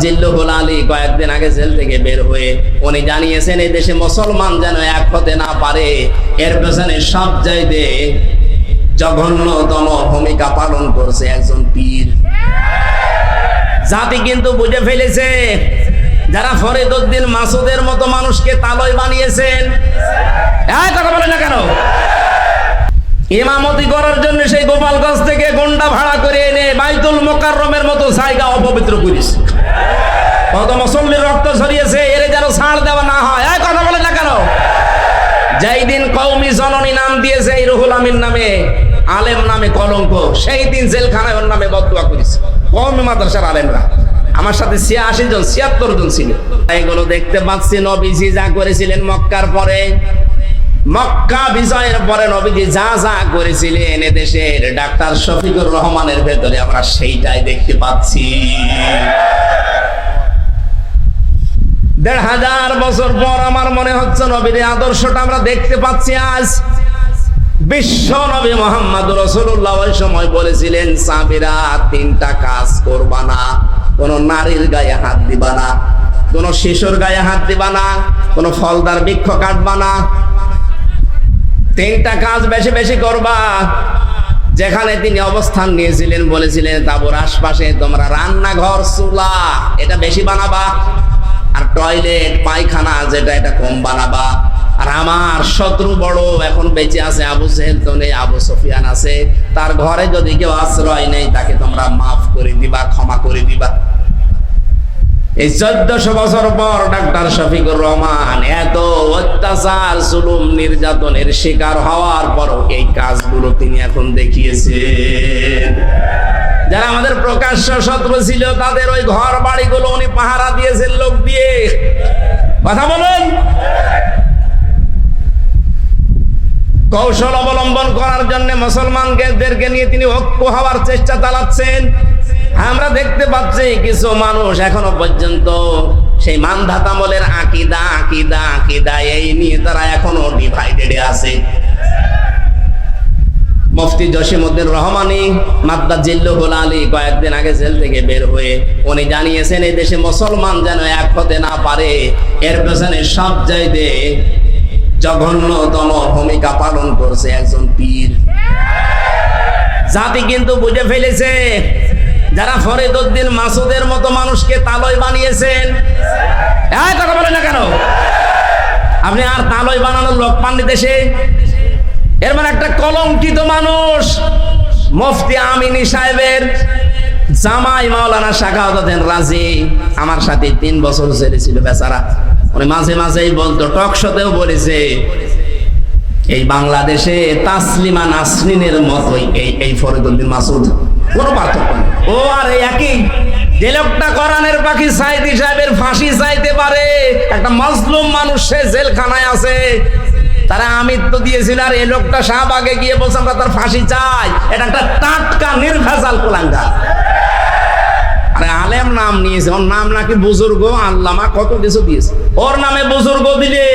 জিল্লুহুল আলী কয়েকদিন আগে জেল থেকে বের হয়ে উনি জানিয়েছেন এই দেশে মুসলমান যেন এক হতে না পারে, এর পেছনে সব চাইতে জঘন্যতম ভূমিকা পালন করছে একজন পীর। জাতি কিন্তু বুঝে ফেলেছে যারা ফরিদউদ্দিন মাসুদের মতো মানুষকে তালয় বানিয়েছেন। কথা বলে না কেন? ইমামতি করার জন্য সেই গোপালগঞ্জ থেকে গন্ডা ভাড়া করে এনে বাইতুল মোকাররমের মতো জায়গা অপবিত্র করেছে। কত মুসল্লির রক্ত ঝরিয়েছে, এর যেন ছাড় দেওয়া না হয়। কথা বলে না কেন? যেই দিন কওমি জননী নাম দিয়েছে এই রুহুল আমিন নামে, আলেম নামে কলঙ্ক, সেই দিন জেলখানায় ওর নামে বদদুয়া করেছে কওমি মাদ্রাসার আলেমরা। আমার সাথে 86 জন 76 জন ছিল। এগুলো দেখতে পাচ্ছি নবীজি যা করেছিলেন মক্কার পরে, মক্কা বিজয়ের পরে নবীজি যা যা করেছিলেন এদেশের ডাক্তার শফিকুর রহমানের ভেতরে আমরা সেইটাই দেখতে পাচ্ছি। 1500 বছর পর আমার মনে হচ্ছে নবীর আদর্শটা আমরা দেখতে পাচ্ছি আজ। বিশ্ব নবী মুহাম্মদ রাসূলুল্লাহ ওই সময় বলেছিলেন, সাহাবীরা 3টা কাজ করবা না, কোন নারীর গায়ে হাত দিবা না, কোন শিশুর গায়ে হাত দিবা না, কোন ফলদার বৃক্ষ কাটবা না, 3টা কাজ বেশি বেশি করবা। যেখানে তিনি অবস্থান নিয়েছিলেন বলেছিলেন তাবুর আশপাশে তোমরা রান্নাঘর চুলা এটা বেশি বানাবা, আর টয়লেট পায়খানা যেটা এটা কম বানাবা। আর আমার শত্রু বড় এখন বেঁচে আছে, আবু জেহেল তো নেই, আবু সুফিয়ান আছে, তার ঘরে যদি কেউ আশ্রয় নেই তাকে তোমরা মাফ করে দিবা, ক্ষমা করে দিবা। এই 1400 বছর পর ডাক্তার শফিকুর রহমান এত অত্যাচার জুলুম নির্যাতনের শিকার হওয়ার পরও এই কাজগুলো তিনি এখন দেখিয়েছেন। যারা আমাদের প্রকাশ্য শত্রু ছিল তাদের ওই ঘর বাড়িগুলো উনি পাহারা দিয়েছেন লোক দিয়ে। কথা বলেন। কৌশল অবলম্বন করার জন্য মুসলমানদেরকে নিয়ে তিনি ঐক্য হওয়ার চেষ্টা চালাচ্ছেন। আমরা দেখতে পাচ্ছি কিছু মানুষ এখনো পর্যন্ত সেই মানধাত আমলের আকিদা এই নিয়ে তারা এখনো ডিভাইডেড আছে। মুফতি জসিমউদ্দিন রহমানী মাদ্দা জিল্লুহুল আলী কয়েকদিন আগে জেল থেকে বের হয়ে উনি জানিয়েছেন এই দেশে মুসলমান যেন এক হতে না পারে, এর পেছনে সব চাইতে জঘন্যতম ভূমিকা পালন করছে একজন পীর। জাতি কিন্তু বুঝে ফেলেছে যারা ফরিদউদ্দিন মাসুদের মতো মানুষকে তালয় বানিয়েছেন। কথা বলে না কেন? আপনি আর তালয় বানানোর লোক পাননি দেশে। এর মানে একটা কলঙ্কিত মানুষ মুফতি আমিনী সাহেবের জামাই মাওলানা শাখাওয়াত রাজি আমার সাথে 3 বছর জেলে ছিল বেচারা। উনি মাঝে মাঝেই বলতো, টক শোতেও বলেছে, এই বাংলাদেশে তাসলিমা নাসরিনের মতোই এই ফরিদউদ্দিন মাসুদ, কোনো পার্থক্য নেই। ও আর এই একই যে লোকটা কোরআনের পাখি সাইদি সাহেবের ফাঁসি চাইতে পারে, একটা মাজলুম মানুষ সে জেলখানায় আছে, তারা আমৃত্যু দিয়েছিল, আর এই লোকটা শাহবাগে গিয়ে বলছে আমরা তার ফাঁসি চাই। এটা একটা টাটকা নির্ভেজাল কুলাঙ্গার। আরে আলেম নাম নিয়েছে, ওর নাম নাকি বুজুর্গ আল্লামা, কত কিছু দিয়েছে। ওর নামে বুজুর্গ দিলে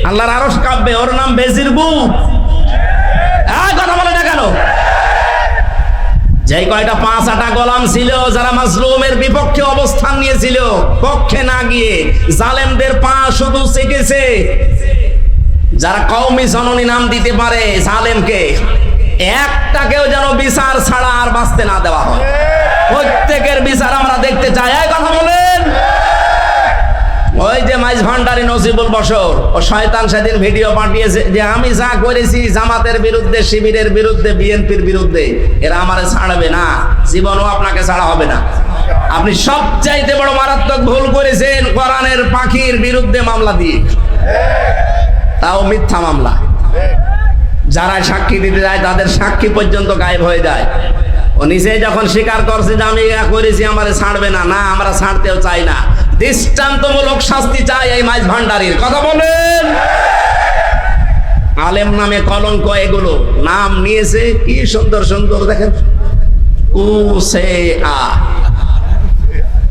আল্লাহর আরশ কাঁপবে, ওর নাম বেজিরবু। কথা বলে না কেন? যে কয়টা 5-8টা গোলাম ছিল যারা মাজলুমের বিপক্ষে অবস্থান নিয়েছিল, পক্ষে না গিয়ে জালেমদের পা শুধু চেটেছে। যারা কওমি জননী নাম দিতে পারে জালেমকে, একটাকেও যেন বিচার ছাড়া আর বাঁচতে না দেওয়া হয়। প্রত্যেকের বিচার আমরা দেখতে চাই। কথা বলেন। ওই যে মাইজ ভান্ডারী নজিবুল বশর ও শয়তান সেদিন ভিডিও পাঠিয়েছে যে আমি যা করেছি জামাতের বিরুদ্ধে, শিবিরের বিরুদ্ধে, বিএনপির বিরুদ্ধে, এরা আমারে ছাড়বে না, জীবনও আপনাকে ছাড়া হবে না। আপনি সবচাইতে বড় মারাত্মক ভুল করেছেন কোরআনের পাখির বিরুদ্ধে মামলা দিয়ে, তাও মিথ্যা মামলা। যারা সাক্ষী দিতে যায় তাদের সাক্ষী পর্যন্ত গায়েব হয়ে যায়। ও নিজে যখন স্বীকার করছে যে আমি এটা করেছি আমারে ছাড়বে না, না আমরা ছাড়তেও চাই না, দৃষ্টান্তমূলক শাস্তি চাই এই মাইজ ভান্ডারীর। কথা বলেন। আলেম নামে কলঙ্ক, এগুলো নাম নিয়েছে কি সুন্দর সুন্দর, দেখেন কুসেয়া,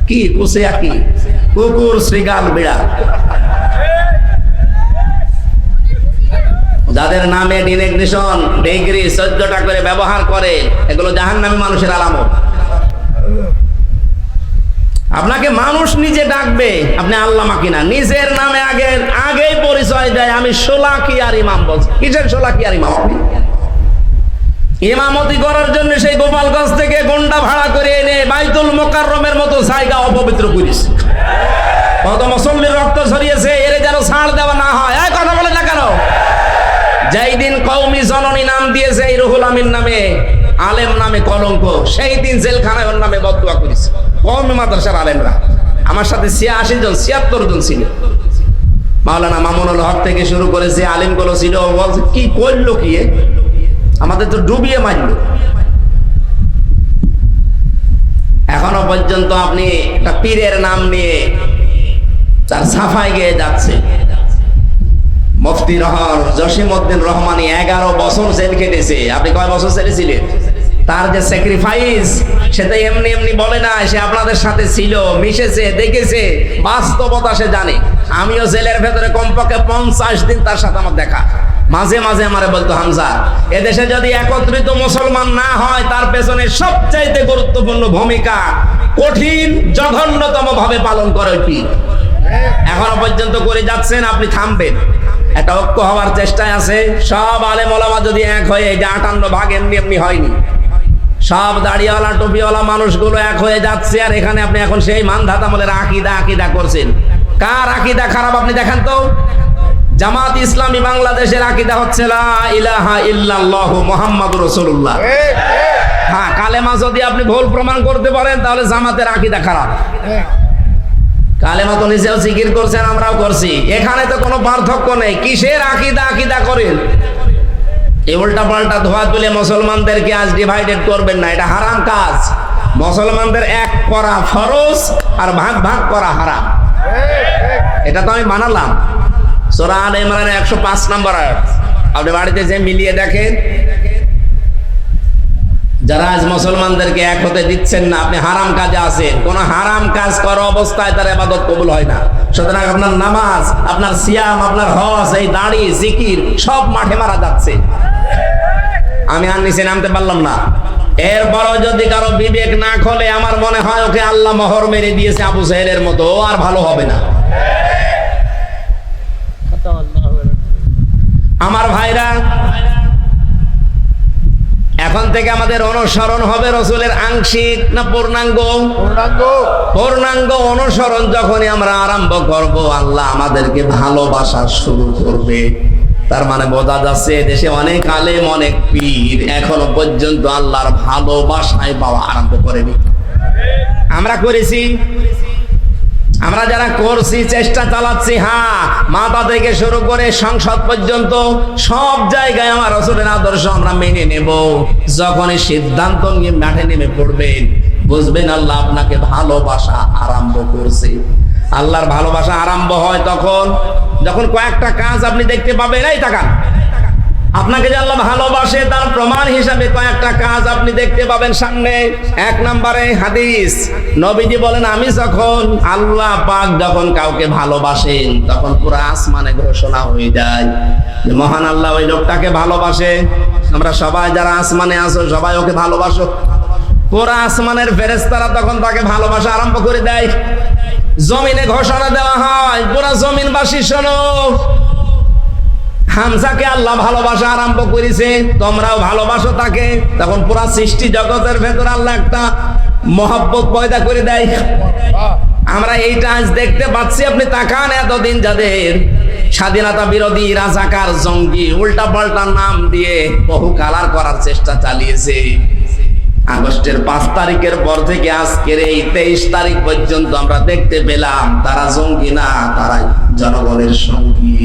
কি কুসেয়া, কি কুকুর, শ্রীগাল, বিড়াল। যাদের নামে ডিনেগনেশন ডিগ্রি 14টা করে ব্যবহার করে, এগুলো জাহান্নামী মানুষের আলামত। আপনাকে মানুষ নিজে ডাকবে, আপনি আল্লামা কিনা, নিজের নামে আগেই পরিচয় দেয়, আমি শোলাকিয়ার ইমাম। বলছি কিসের শোলাকিয়ার ইমাম? আপনি ইমামতি করার জন্য সেই গোপালগঞ্জ থেকে গন্ডা ভাড়া করে এনে বাইতুল মোকাররমের মতো জায়গা অপবিত্র করিস। কত মুসল্লির রক্ত ঝরিয়েছে, এর যেন ছাড় দেওয়া না হয়। এই কথা বলে না কেন? যেই দিন কওমি জননী নাম দিয়েছে এই রুহুল আমিন নামে, আলেম নামে কলঙ্ক, সেই দিন জেলখানায় ওর নামে বদদুয়া করেছে কওমি মাদ্রাসার আলেমরা। আমার সাথে 86 জন 76 জন ছিল। মাওলানা মামুনুল হক থেকে শুরু করে যে আলেমগুলো ছিল, বলছে কি করলো কি, আমাদের তো ডুবিয়ে মারলো। এখনো পর্যন্ত আপনি একটা পীরের নাম নিয়ে তার সাফাই গেয়ে যাচ্ছে। মুফতি জসিমউদ্দিন রহমানী 11 বছর জেল কেটেছে। আপনি কয় বছর জেলে ছিলেন? তার যে স্যাক্রিফাইস, সেটা এমনি এমনি বলে না, সে আপনাদের সাথে ছিল, মিশেছে, দেখেছে, বাস্তবতা সে জানে। আমিও জেলের ভেতরে কমপক্ষে 50 দিন তার সাথে আমার দেখা। মাঝে মাঝে আমারে বলতো, হামজা, এদেশে যদি একত্রিত মুসলমান না হয়, তার পেছনে সবচাইতে গুরুত্বপূর্ণ ভূমিকা কঠিন জঘন্যতম ভাবে পালন করে ওই পীর। এখনো পর্যন্ত করে যাচ্ছেন, আপনি থামবেন। একটা ঐক্য হওয়ার চেষ্টায় আছে। সব আলেম ওলামা যদি এক হয়ে, যে 58 ভাগ এমনি এমনি হয়নি, সব দাড়িওয়ালা টুপিওয়ালা মানুষগুলো এক হয়ে যাচ্ছে। আর এখানে আপনি এখন সেই মানধাতা আমলের আকিদা করছেন। কার আকিদা খারাপ আপনি দেখেন তো? জামাত ইসলামী বাংলাদেশের আকিদা হচ্ছে লা ইলাহা ইল্লাল্লাহু মুহাম্মাদুর রাসূলুল্লাহ। হ্যাঁ, কালেমা যদি আপনি ভুল প্রমাণ করতে পারেন, তাহলে জামাতের আকিদা খারাপ। কালেমা তো নিজেও জিকির করছেন, আমরাও করছি, এখানে তো কোনো পার্থক্য নেই। কিসের আকিদা করেন? এই উল্টা পাল্টা ধোয়া তুলে মুসলমানদেরকে আজ ডিভাইডেড করবেন না, এটা হারাম কাজ। মুসলমানদের এক করা ফরজ আর ভাগ করা হারাম। এটা তো আমি বানালাম। সূরা আলে ইমরানের 105 নম্বর আয়াত। আপনি বাড়িতে যে মিলিয়ে দেখেন, যারা আজ মুসলমানদেরকে এক হতে দিচ্ছেন না, আপনি হারাম কাজে আছেন। কোন হারাম কাজ করা অবস্থায় তার ইবাদত কবুল হয় না। সুতরাং আপনার নামাজ, আপনার সিয়াম, আপনার হজ, এই দাড়ি, জিকির সব মাঠে মারা যাচ্ছে। আমি আর নিচে নামতে পারলাম না। এরপরও যদি কারো বিবেক না খোলে, আমার মনে হয় ওকে আল্লাহ মোহর মেরে দিয়েছে আবু জাহেলের মতো, ও আর ভালো হবে না। আমার ভাইরা, এখন থেকে আমাদের অনুসরণ হবে রসুলের আংশিক না পূর্ণাঙ্গ? পূর্ণাঙ্গ অনুসরণ যখনই আমরা আরম্ভ করব, আল্লাহ আমাদেরকে ভালোবাসা শুরু করবে। তার মানে বোঝা যাচ্ছে দেশে অনেক আলেম, অনেক পীর এখনো পর্যন্ত আল্লাহর ভালোবাসায় পাওয়া আরম্ভ করেনি। আমরা করেছি, আমরা যারা করছি, চেষ্টা চালাচ্ছি। হ্যাঁ, মাথা থেকে শুরু করে সংসদ পর্যন্ত সব জায়গায় আমার রাসূলের আদর্শ আমরা মেনে নেব। যখনই সিদ্ধান্ত নিয়ে মাঠে নেমে পড়বেন, বুঝবেন আল্লাহ আপনাকে ভালোবাসা আরম্ভ করছে। আল্লাহর ভালোবাসা আরম্ভ হয় তখন যখন কয়েকটা কাজ আপনি দেখতে পাবেন। এই তাকান, আপনাকে যে আল্লাহ ভালোবাসে তার প্রমাণ হিসাবে কয়েকটা কাজ আপনি দেখতে পাবেন সামনে। 1 নম্বরে হাদিস, নবীজি বলেন, আমি যখন আল্লাহ পাক যখন কাউকে ভালোবাসেন, তখন পুরো আসমানে ঘোষণা হয়ে যায় যে মহান আল্লাহ ওই লোকটাকে ভালোবাসে। আমরা সবাই যারা আসমানে আছো, সবাই ওকে ভালোবাসো। পুরো আসমানের ফেরেশতারা তখন তাকে ভালোবাসা আরম্ভ করে দেয়। জমিনে ঘোষণা দেওয়া হয়, পুরো জমিনবাসী শোনো, হামজাকে আল্লাহ ভালোবাসা আরম্ভ করেছে, তোমরাও ভালোবাসো তাকে। তখন পুরা সৃষ্টি জগতের ভেতর আল্লাহ একটা মহব্বত পয়দা করে দেয়। আমরা এইটা আজ দেখতে পাচ্ছি। আপনি তাকান, এতদিন যাদের স্বাধীনতা বিরোধী, রাজাকার, জঙ্গি, উল্টা পাল্টা নাম দিয়ে বহু কালার করার চেষ্টা চালিয়েছে, আগস্টের 5 তারিখের পর থেকে আজকের এই 23 তারিখ পর্যন্ত আমরা দেখতে পেলাম তারা জঙ্গি না, তারা জনগণের সঙ্গী।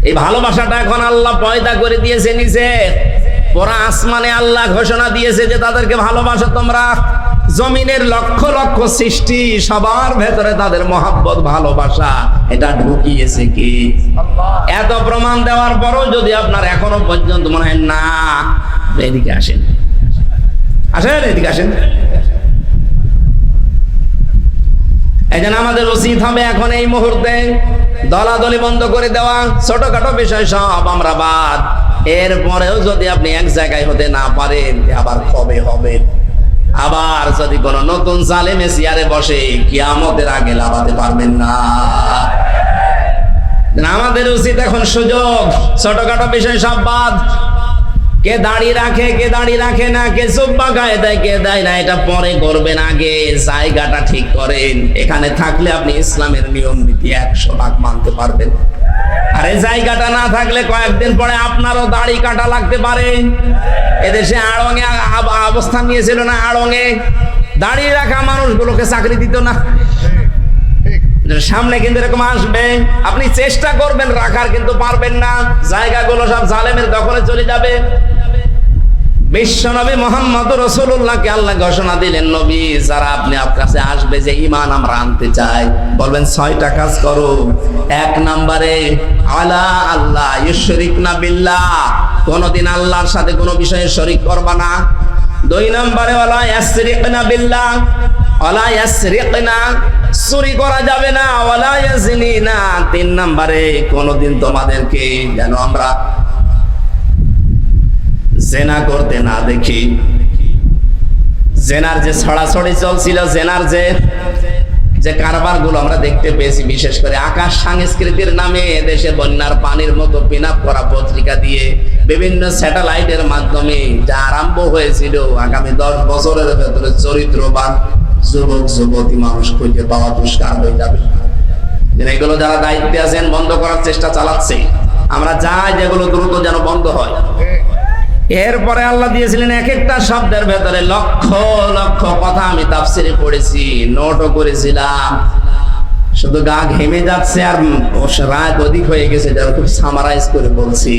এই ভালোবাসাটা এখন আল্লাহ পয়দা করে দিয়েছে নিচে। পুরা আসমানে আল্লাহ ঘোষণা দিয়েছে যে তাদেরকে ভালোবাসো তোমরা। জমিনের লক্ষ লক্ষ সৃষ্টি, সবার ভেতরে তাদের মহব্বত, ভালোবাসা এটা ঢুকিয়েছে কি? এত প্রমাণ দেওয়ার পরও যদি আপনার এখনো পর্যন্ত মনে হয় না, এদিকে আসেন, এদিকে আসেন। এই জন্য আমাদের উচিত হবে এখন এই মুহূর্তে দলাদলি বন্ধ করে দেওয়া। ছোটখাটো বিষয় সব আমরা বাদ। এরপরেও যদি আপনি এক জায়গায় হতে না পারেন, আবার কবে হবে? আবার যদি কোন নতুন জালেমে চেয়ারে বসে, কিয়ামতের আগে লাভাতে পারবেন না। আমাদের উচিত এখন সুযোগ, ছোটখাটো বিষয় সব বাদ। কে দাড়ি রাখে, কে দাড়ি রাখে না, কে জুব্বা গায়ে দেয়, কে দেয় না, এটা পরে করবেন, আগে জায়গাটা ঠিক করেন। এখানে থাকলে আপনি ইসলামের নিয়ম নীতি 100% মানতে পারবেন। আর এই জায়গাটা না থাকলে কয়েকদিন পরে আপনারও দাড়ি কাটা লাগতে পারে। এদেশে আড়ঙে অবস্থান নিয়েছিল না, আড়ঙে দাড়ি রাখা মানুষগুলোকে চাকরি দিত না। সামনে কিন্তু এরকম আসবে, আপনি চেষ্টা করবেন রাখার, কিন্তু পারবেন না। জায়গাগুলো সব জালেমের দখলে চলে যাবে। বিশ্বনবী মুহাম্মদ রাসূলুল্লাহকে আল্লাহ ঘোষণা দিলেন, নবী যারা আপনি আপনার কাছে আসবে যে ঈমান আমরা আনতে চাই, বলবেন 6টা কাজ করো। 1 নম্বরে আলা আল্লাহ ইউশরিকনা বিল্লাহ, কোনদিন আল্লাহর সাথে কোনো বিষয়ে শরীক করবা না। 2 নম্বরে ওয়ালা ইয়াসরিকনা বিল্লাহ, ওয়ালা ইয়াসরিকনা, চুরি করা যাবে না। ওয়ালা ইয়াজিনিনা, 3 নম্বরে কোনদিন তোমাদেরকে যেন আমরা জেনা করতে না দেখি। জেনার যে ছড়াছড়ি চলছিল, জেনার যে কারবার গুলো আমরা দেখতে পেয়েছি, বিশেষ করে আকাশ সংস্কৃতির নামে দেশে বন্যার পানির মতো পিন আপ করা পত্রিকা দিয়ে বিভিন্ন স্যাটেলাইটের মাধ্যমে যা আরম্ভ হয়েছিল, আগামী 10 বছরের ভেতরে চরিত্রবান যুবক যুবতী মানুষ খুঁজে পাওয়া দুষ্কার হয়ে যাবে। এগুলো যারা দায়িত্বে আছেন বন্ধ করার চেষ্টা চালাচ্ছে। আমরা চাই যেগুলো দ্রুত যেন বন্ধ হয়। এরপরে আল্লাহ দিয়েছিলেন এক একটা শব্দের ভেতরে লক্ষ লক্ষ কথা। আমি তাফসিরে পড়েছি, নোটও করেছিলাম, শুধু গা ঘেমে যাচ্ছে আর রাত অধিক হয়ে গেছে, যারা খুব সামারাইজ করে বলছি।